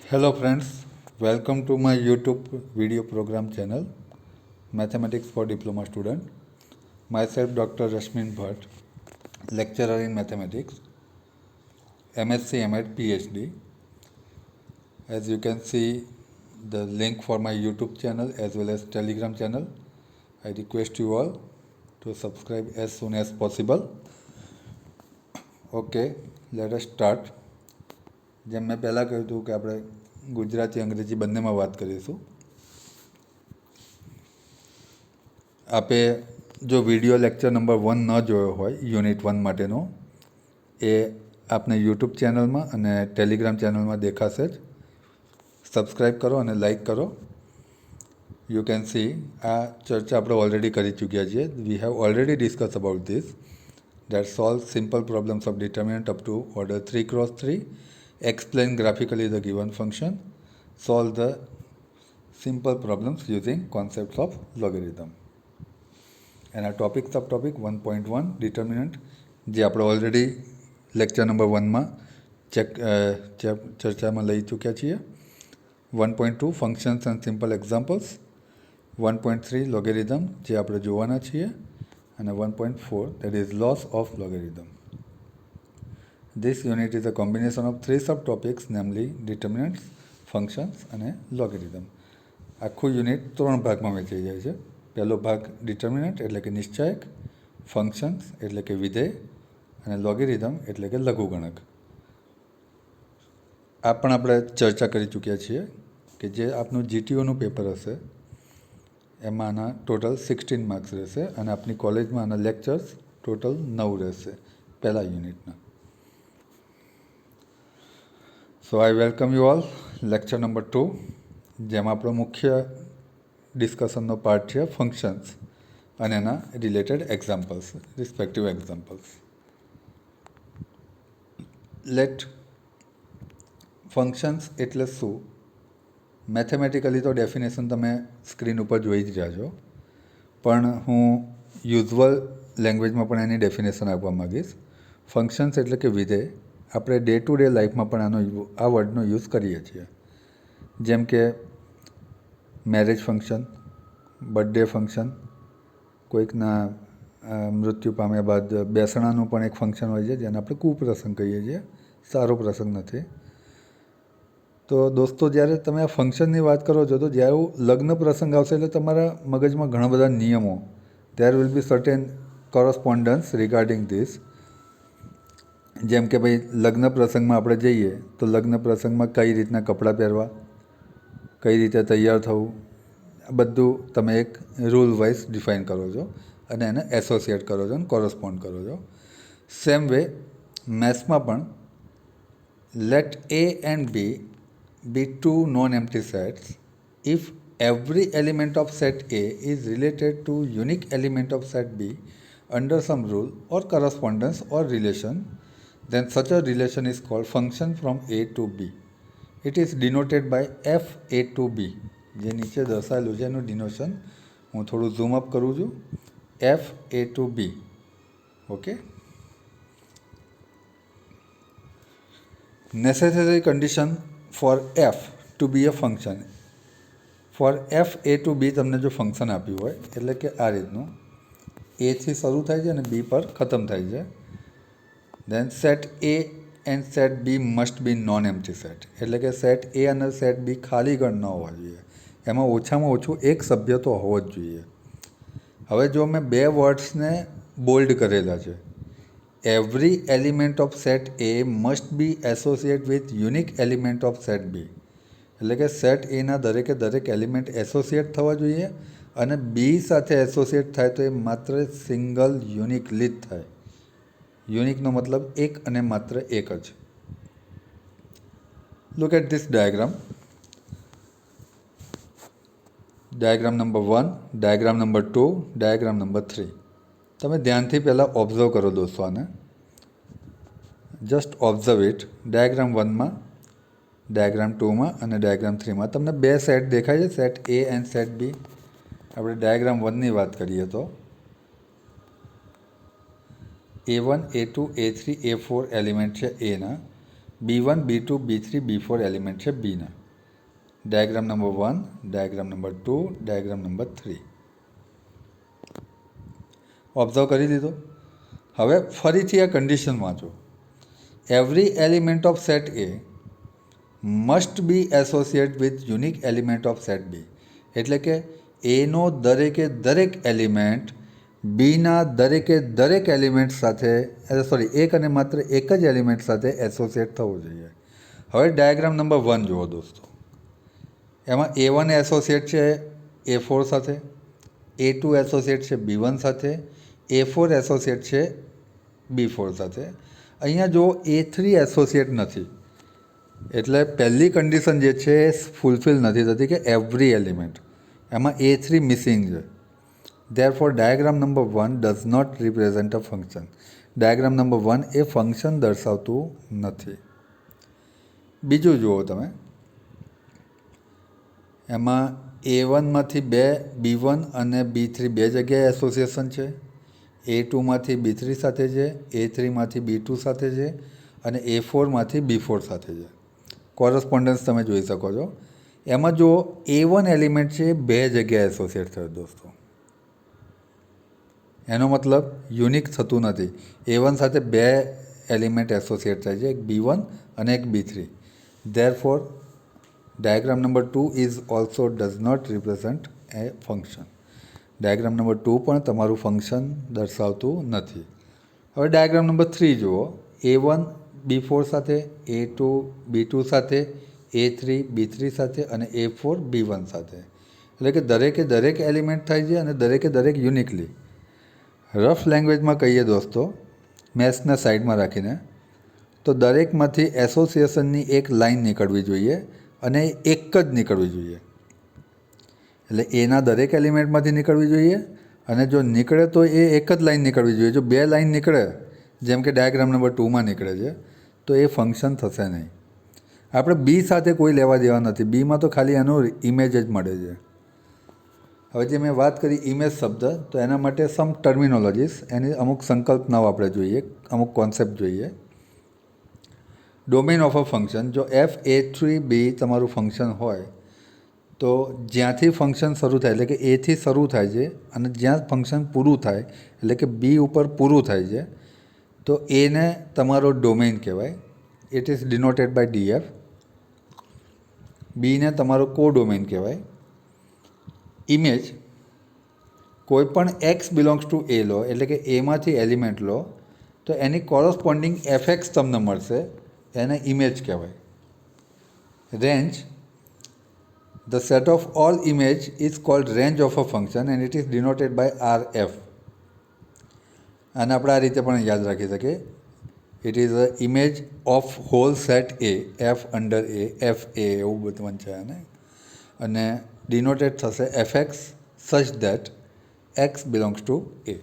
Hello friends, welcome to my YouTube video program channel, Mathematics for Diploma Student. Myself Dr. Rashmin Bhatt, lecturer in Mathematics, MSc, MAd, PhD. As you can see the link for my YouTube channel as well as Telegram channel. I request you all to subscribe as soon as possible. Okay, let us start. જેમ મેં પહેલાં કહ્યું હતું કે આપણે ગુજરાતી અંગ્રેજી બંનેમાં વાત કરીશું. આપે જો વિડીયો લેક્ચર નંબર 1 ન જોયો હોય યુનિટ 1 માટેનો એ આપને યુટ્યુબ ચેનલમાં અને ટેલિગ્રામ ચેનલમાં દેખાશે જ. સબસ્ક્રાઈબ કરો અને લાઈક કરો. યુ કેન સી આ ચર્ચા આપણે ઓલરેડી કરી ચૂક્યા છીએ. We have already discuss about this that solve simple problems of determinant up to order 3x3, explain graphically the given function, solve the simple problems using concepts of logarithm. And our topic subtopic 1.1 determinant જે આપણે already lecture number 1માં ચર્ચામાં લઈ ચૂક્યા છીએ. 1.2 functions and simple examples, 1.3 logarithm જે આપણે જોવાના છીએ, and 1.4 that is loss of logarithm. This unit is a combination of 3 subtopics, namely determinants, functions and logarithm. આખું યુનિટ 3 ભાગમાં વહેંચાઈ જાય છે. પહેલો ભાગ ડિટર્મિનન્ટ એટલે કે નિશ્ચાયક, ફંક્શન્સ એટલે કે વિધેય અને લોગેરિધમ એટલે કે લઘુગણક. આ પણ આપણે ચર્ચા કરી ચૂક્યા છીએ કે જે આપનું જીટીઓનું પેપર હશે એમાં આના ટોટલ 16 માર્ક્સ રહેશે અને આપની કોલેજમાં આના લેક્ચર્સ ટોટલ 9 રહેશે પહેલા યુનિટના. So I welcome you all lecture number 2 જેમાં આપણો મુખ્ય ડિસ્કશનનો પાર્ટ છે ફંક્શન્સ અને એના related examples, respective examples. Let functions એટલે શું? મેથેમેટિકલી તો ડેફિનેશન તમે સ્ક્રીન ઉપર જોઈ જ રહ્યા છો, પણ હું યુઝ્યુઅલ લેંગ્વેજમાં પણ એની ડેફિનેશન આપવા માગીશ. ફંક્શન્સ એટલે કે વિધેય. આપણે ડે ટુ ડે લાઈફમાં પણ આ વર્ડનો યુઝ કરીએ છીએ. જેમ કે મેરેજ ફંક્શન, બર્થડે ફંક્શન, કોઈકના મૃત્યુ પામ્યા બાદ બેસણાનું પણ એક ફંક્શન હોય છે જેને આપણે કુપ્રસંગ કહીએ છીએ, સારો પ્રસંગ નથી. તો દોસ્તો જ્યારે તમે આ ફંક્શનની વાત કરો છો તો જ્યારે લગ્ન પ્રસંગ આવશે એટલે તમારા મગજમાં ઘણા બધા નિયમો, there will be certain correspondence regarding this. જેમ કે ભાઈ લગ્ન પ્રસંગમાં આપણે જઈએ તો લગ્ન પ્રસંગમાં કઈ રીતના કપડાં પહેરવા, કઈ રીતે તૈયાર થવું, આ બધું તમે એક રૂલ વાઇઝ ડિફાઇન કરો છો અને એને એસોસિએટ કરો છો અને કોરસ્પોન્ડ કરો છો. સેમ વે મેથ્સમાં પણ late A and B be two non-empty sets if every element of set A is related to unique element of set B under some rule or correspondence or relation, then such a relation is called function from A to B. It is denoted by f A to B. જે નીચે દર્શાવેલું છે એનું ડિનોશન હું થોડું zoom up કરું છું. f A to B. Okay. Necessary condition for f to be a function. For f A to B તમને જો ફંક્શન આપ્યું હોય એટલે કે આ રીતનું એથી શરૂ થાય છે અને બી પર ખતમ થાય છે, then set A and set B must be non empty set. એટલે કે સેટ એ અને સેટ બી ખાલી ગણ ન હોવા જોઈએ, એમાં ઓછામાં ઓછું એક સભ્ય તો હોવો જ જોઈએ. હવે જો મેં બે વર્ડ્સને બોલ્ડ કરેલા છે, every element of set A must be associated with unique element of set B. એટલે કે સેટ એના દરેકે દરેક એલિમેન્ટ એસોસિએટ થવા જોઈએ અને બી સાથે એસોસિએટ થાય તો એ માત્ર સિંગલ યુનિકલી જ થાય. યુનિકનો મતલબ એક અને માત્ર એક જ. Look at this diagram. Diagram number 1, diagram number 2, diagram number 3. તમે ધ્યાનથી પહેલાં ઓબ્ઝર્વ કરો દોસ્તો આને. Just observe it. ડાયાગ્રામ 1માં, ડાયાગ્રામ 2માં અને ડાયાગ્રામ 3માં તમને બે સેટ દેખાય છે, set A and set B. આપણે ડાયાગ્રામ 1ની વાત કરીએ તો A1, A2, A3, A4 element છે એના. B1 B2 B3 B4 element છે બીના. Diagram number 1, diagram number 2, diagram number 3. ઓબ્ઝર્વ કરી લીધો. હવે ફરીથી આ કન્ડિશન વાંચો. Every element of set A must be associate with unique element of set B. એટલે કે એનો દરેકે દરેક એલિમેન્ટ બીના દરેકે દરેક એલિમેન્ટ સાથે એક અને માત્ર એક જ એલિમેન્ટ સાથે એસોસિએટ થવું જોઈએ. હવે ડાયાગ્રામ નંબર 1 જુઓ દોસ્તો. એમાં A1 એસોસિએટ છે A4 સાથે, A2 એસોસિએટ છે B1 સાથે, A4 એસોસિએટ છે B4 સાથે. અહીંયા જો A3 એસોસિએટ નથી, એટલે પહેલી કન્ડિશન જે છે એ ફૂલફિલ નથી થતી કે એવરી એલિમેન્ટ, એમાં A3 મિસિંગ છે. Therefore, diagram number 1 does not represent a function. Diagram number 1 A function દર્શાવતું નથી. બીજું જુઓ તમે. એમાં A1માંથી 2 B1 અને B3 બે જગ્યાએ એસોસિએશન છે, A2માંથી B3 સાથે છે, A3માંથી B2 સાથે છે અને A4માંથી B4 સાથે છે. કોરસ્પોન્ડન્સ તમે જોઈ શકો છો. એમાં જો A1 એલિમેન્ટ છે એ બે જગ્યાએ એસોસિએટ થયો દોસ્તો. એનો મતલબ યુનિક થતું નથી. A1 સાથે બે એલિમેન્ટ એસોસિએટ થાય છે, એક B1 અને એક B3. Therefore, diagram number 2 is also does not represent a function. Diagram number 2 પણ તમારું ફંક્શન દર્શાવતું નથી. હવે ડાયાગ્રામ નંબર 3 જુઓ. A1 B4 સાથે, A2 B2 સાથે, A3 B3 સાથે અને A4 B1 સાથે. એટલે કે દરેકે દરેક એલિમેન્ટ થાય છે અને દરેકે દરેક યુનિકલી. રફ લેંગ્વેજમાં કહીએ દોસ્તો, મેથ્સને સાઈડમાં રાખીને, તો દરેકમાંથી એસોસિએશનની એક લાઈન નીકળવી જોઈએ અને એક જ નીકળવી જોઈએ. એટલે એના દરેક એલિમેન્ટમાંથી નીકળવી જોઈએ અને જો નીકળે તો એ એક જ લાઈન નીકળવી જોઈએ. જો બે લાઈન નીકળે, જેમ કે ડાયાગ્રામ નંબર 2માં નીકળે છે, તો એ ફંક્શન થશે નહીં. આપણે બી સાથે કોઈ લેવા દેવા નથી. બીમાં તો ખાલી એનો ઇમેજ જ મળે છે. હવે જે મેં વાત કરી ઇમેજ શબ્દ, તો એના માટે સમ ટર્મિનોલોજીસ, એની અમુક સંકલ્પનાઓ આપણે જોઈએ, અમુક કોન્સેપ્ટ જોઈએ. Domain of a function. જો F(A)(3)(B) તમારું ફંક્શન હોય, તો જ્યાંથી ફંક્શન શરૂ થાય, એટલે કે એથી શરૂ થાય છે અને જ્યાં ફંક્શન પૂરું થાય, એટલે કે બી ઉપર પૂરું થાય છે, તો એને તમારો ડોમેન કહેવાય. It is denoted by DF. બીને તમારો કો ડોમેન કહેવાય. ઇમેજ, કોઈ પણ X બિલોંગ્સ ટુ A લો, એટલે કે એમાંથી એલિમેન્ટ લો, તો એની કોરસ્પોન્ડિંગ FX તમને મળશે, એને ઇમેજ કહેવાય. Range, the set of all image is called range of a function and it is denoted by RF. અને આપણે આ રીતે પણ યાદ રાખી શકીએ. It is a image of whole set A, F under A, FA એવું બધું છે આને. અને ડિનોટેડ થશે FX such that X belongs to A.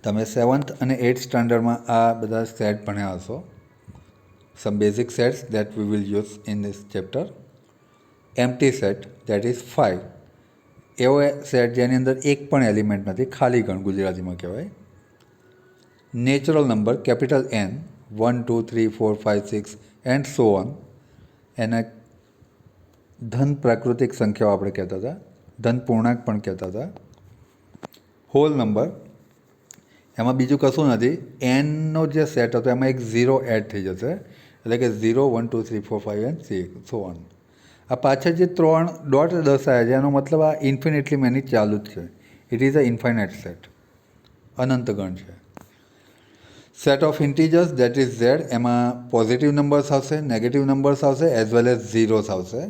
તમે 7th અને 8th સ્ટાન્ડર્ડમાં આ બધા સેટ ભણ્યા હશો. Some basic sets that we will use in this chapter. Empty set, that is 5. એવો સેટ જેની અંદર એક પણ એલિમેન્ટ નથી, ખાલી ગણ ગુજરાતીમાં કહેવાય. Natural number capital N, 1 2 3 4 5 6 and so on. એને ધન પ્રાકૃતિક સંખ્યાઓ આપણે કહેતા હતા, ધન પૂર્ણાંક પણ કહેતા હતા. હોલ નંબર, એમાં બીજું કશું નથી. એનનો જે સેટ હતો એમાં એક 0 એડ થઈ જશે, એટલે કે 0 1 2 3 4 5 એન્ડ 6 સો ઓન. આ પાછળ જે 3 ડોટ દર્શાવ્યા છે એનો મતલબ આ ઇન્ફિનિટલી મેની ચાલુ જ છે. It is a infinite set, અનંત ગણ છે. Set of integers, that is Z. એમાં પોઝિટિવ નંબર્સ આવશે, નેગેટિવ નંબર્સ આવશે, એઝ વેલ એઝ ઝીરોસ આવશે.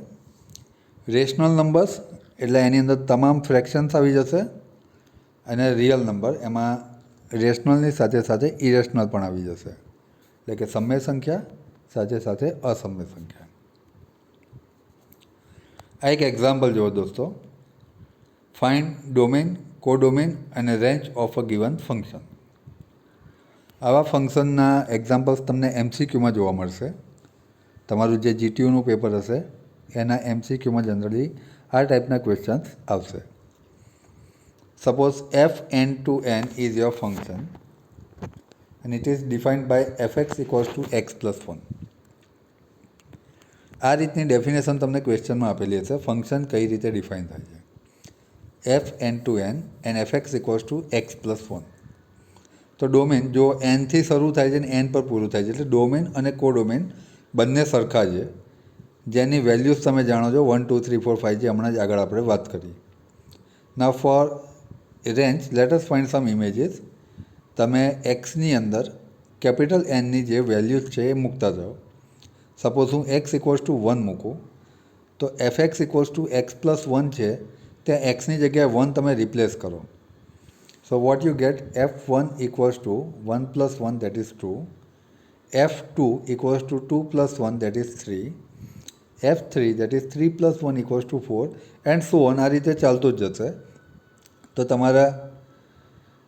રેશનલ નંબર્સ, એટલે એની અંદર તમામ ફ્રેક્શન્સ આવી જશે. અને રિયલ નંબર, એમાં રેશનલની સાથે સાથે ઇરેશનલ પણ આવી જશે. એટલે કે સમય સંખ્યા સાથે સાથે અસમય સંખ્યા. આ એક એક્ઝામ્પલ જુઓ દોસ્તો. ફાઇન્ડ ડોમેન, કોડોમેન અને range of a given function. આવા ફંક્શનના એક્ઝામ્પલ્સ તમને MCQમાં જોવા મળશે. તમારું જે GTUનું પેપર હશે એના MCQમાં જનરલી આ ટાઈપના ક્વેશ્ચન્સ આવશે. Suppose F(n to n) is your function. and it is defined by fx equals to x plus 1. આ રીતની ડેફિનેશન તમને ક્વેશ્ચનમાં આપેલી હશે. ફંક્શન કઈ રીતે ડિફાઇન થાય છે. F N to N and F X equals to X plus 1. તો ડોમેન જો એનથી શરૂ થાય છે ને એન પર પૂરું થાય છે, એટલે ડોમેન અને કોડોમેન બંને સરખા છે, જેની વેલ્યુઝ તમે જાણો છો 1 2 3 4 5, જે હમણાં જ આગળ આપણે વાત કરી. Now for range let us find some images. તમે એક્સની અંદર કેપિટલ એનની જે વેલ્યુઝ છે એ મૂકતા જાઓ. સપોઝ હું એક્સ ઇક્વલ્સ ટુ 1 મૂકું, તો F X equals to X plus 1 છે, ત્યાં એક્સની જગ્યાએ 1 તમે રિપ્લેસ કરો. So what you get, f1 equals to 1 plus 1 that is 2, f2 equals to 2 plus 1 that is 3, f3 that is 3 plus 1 equals to 4 and so on. આ રીતે ચાલતું જ જશે. તો તમારા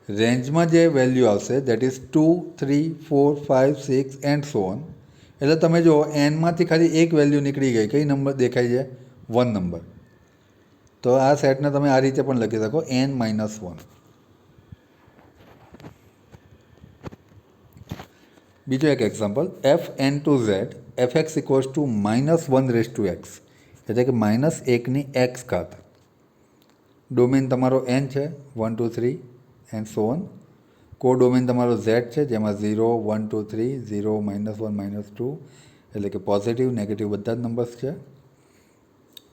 રેન્જમાં જે વેલ્યુ આવશે that is 2 3 4 5 6 and so on. એટલે તમે જો એનમાંથી ખાલી એક વેલ્યુ નીકળી ગઈ, કઈ નંબર દેખાય છે? 1 નંબર. તો આ સેટને તમે આ રીતે પણ લખી શકો, n-1. બીજો એક example, F N to Z F X equals to -1 raise to X, એટલે કે -1ની એક્સ ઘાત. ડોમેન તમારો એન છે, 1 2 3 and so on. Co domain તમારો ઝેડ છે, જેમાં 0 1 2 3 0 -1 -2, એટલે કે પોઝિટિવ નેગેટિવ બધા જ નંબર્સ છે.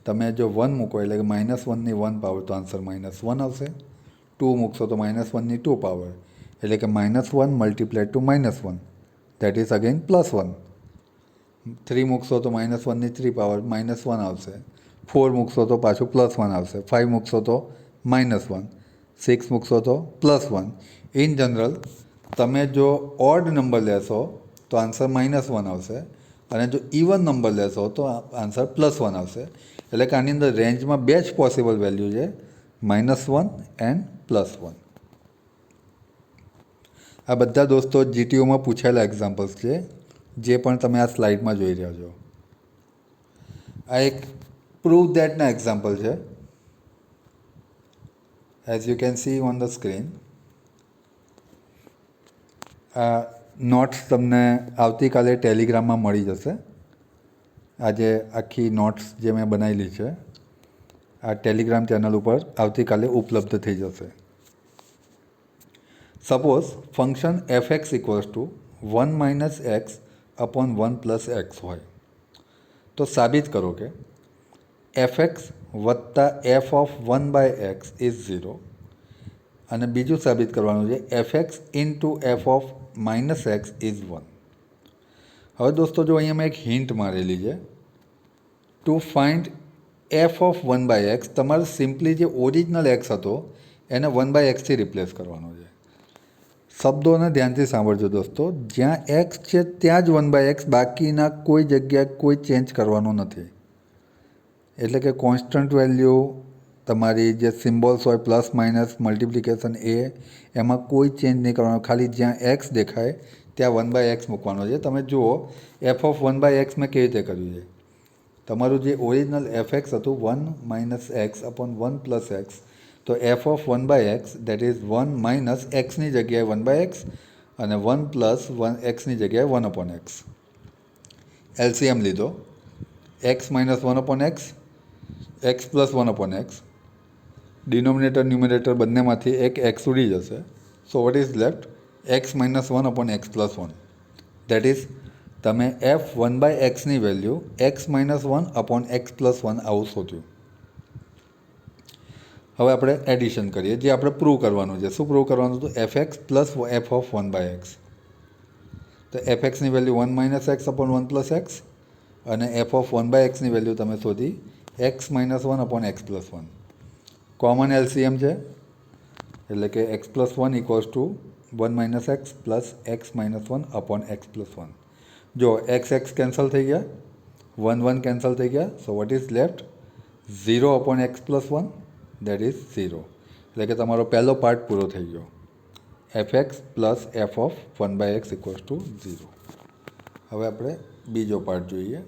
તમે જો 1 મૂકો એટલે કે -1ની 1 પાવર, તો આન્સર -1 આવશે. 2 મૂકશો તો -1ની 2 પાવર, એટલે કે -1 multiplied to -1, that is again +1. 3 મૂકશો તો -1ની 3 પાવર -1 આવશે. 4 મૂકશો તો પાછું +1 આવશે. 5 મૂકશો તો -1. 6 મૂકશો તો +1. ઇન જનરલ તમે જો ઓડ નંબર લેશો તો આન્સર -1 આવશે, અને જો ઇવન નંબર લેશો તો આન્સર +1 આવશે. એટલે કે આની અંદર રેન્જમાં બે જ પોસિબલ વેલ્યુ છે, -1 એન્ડ +1. આ બધા દોસ્તો જીટીયુમાં પૂછાયેલા એક્ઝામ્પલ્સ છે, જે પણ તમે આ સ્લાઇડમાં જોઈ રહ્યા છો. આ એક પ્રૂવ દેટના એક્ઝામ્પલ છે, as you can see on the screen. આ નોટ્સ તમને આવતીકાલે ટેલિગ્રામમાં મળી જશે. આજે આખી નોટ્સ જે મેં બનાવેલી છે આ ટેલિગ્રામ ચેનલ ઉપર આવતીકાલે ઉપલબ્ધ થઈ જશે. Suppose function F X equals to 1 - x upon 1 + x હોય, તો સાબિત કરો કે એફ એક્સ વત્તા એફ ઓફ 1/x ઇઝ 0. અને બીજું સાબિત કરવાનું છે F X into F of -x is 1. હવે દોસ્તો જો અહીંયા મેં એક હિન્ટ મારેલી છે, to find F of 1/x તમારે સિમ્પલી જે ઓરિજિનલ એક્સ હતો એને 1/xથી રિપ્લેસ કરવાનો છે. શબ્દોને ધ્યાનથી સાંભળજો દોસ્તો, જ્યાં એક્સ છે ત્યાં જ 1/x, બાકીના કોઈ જગ્યાએ કોઈ ચેન્જ કરવાનો નથી. એટલે કે કોન્સ્ટન્ટ વેલ્યુ તમારી જે સિમ્બોલ્સ હોય પ્લસ માઇનસ મલ્ટિપ્લિકેશન એમાં કોઈ ચેન્જ નહીં કરવાનો, ખાલી જ્યાં એક્સ દેખાય ત્યાં 1/x મૂકવાનો છે. તમે જુઓ એફ ઓફ 1/x મેં કેવી રીતે કર્યું છે. તમારું જે ઓરિજિનલ એફ એક્સ હતું 1 - x અપોન 1 + x, તો F of 1/x that is 1 - xની જગ્યાએ 1/x અને 1 + 1xની જગ્યાએ 1/x. એલસીએમ લીધો, x - 1/x, x + 1/x. Denominator ન્યુમિનેટર બંનેમાંથી એક એક્સ ઉડી જશે. So what is left, x - 1/x + 1. That is તમે એફ 1/xની વેલ્યુ x - 1/x + 1 આવું શોધ્યું. હવે આપણે એડિશન કરીએ, જે આપણે પ્રૂવ કરવાનું છે. શું પ્રૂવ કરવાનું હતું? F X plus F of 1/x. તો એફ એક્સની વેલ્યુ 1 - x અપોન 1 + x, અને એફ ઓફ 1/xની વેલ્યુ તમે શોધી x - 1/x + 1. કોમન એલસીએમ છે, એટલે કે x + 1 equals to 1 - x plus x - 1/x + 1. જો x કેન્સલ થઈ ગયા, 1 કેન્સલ થઈ ગયા, so what is left, 0/x + 1, that is 0. એટલે કે તમારો પહેલો પાર્ટ પૂરો થઈ ગયો. F X plus F of 1/x equals to 0. હવે આપણે બીજો પાર્ટ જોઈએ.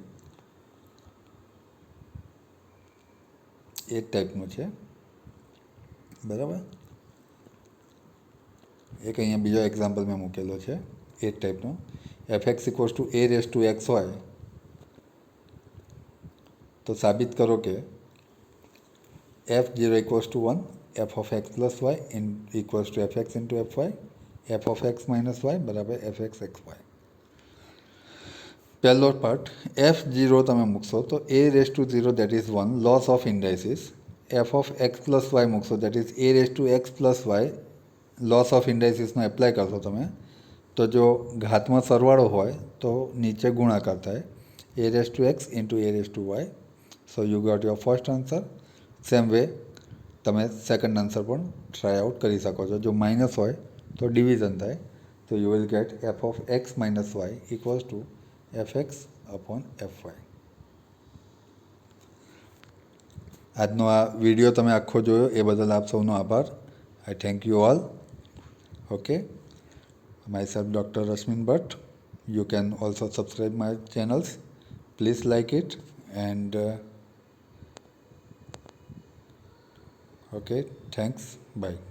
એ ટાઈપનું છે, બરાબર. એક અહીંયા બીજો એક્ઝામ્પલ મેં મૂકેલો છે. એ જ ટાઈપનો F X equals to A raise to X હોય તો સાબિત કરો કે f0 equals to 1 F of X plus Y equals to F X into F Y F of X minus Y બરાબર એફ એક્સ એક્સ વાય. પહેલો part f0 તમે મૂકશો તો a raise to 0 that is 1 laws of indices. F of X plus Y મૂકશો that is a raise to X plus Y laws of ઇન્ડાઇસીસનો apply કરશો તમે તો જો ઘાતમાં સરવાળો હોય તો નીચે ગુણાકાર થાય a raise to X into a raise to Y. So you got your first answer. Same way તમે સેકન્ડ આન્સર પણ ટ્રાય આઉટ કરી શકો છો. જો માઇનસ હોય તો ડિવિઝન થાય તો you will get F of X minus Y equals to F X upon F Y. આજનો આ વિડીયો તમે આખો જોયો એ બદલ આપ સૌનો આભાર. આઈ thank you all. Okay, myself Dr. Rashmin Bhatt. You can also subscribe my channels. Please like it and okay, thanks. Bye.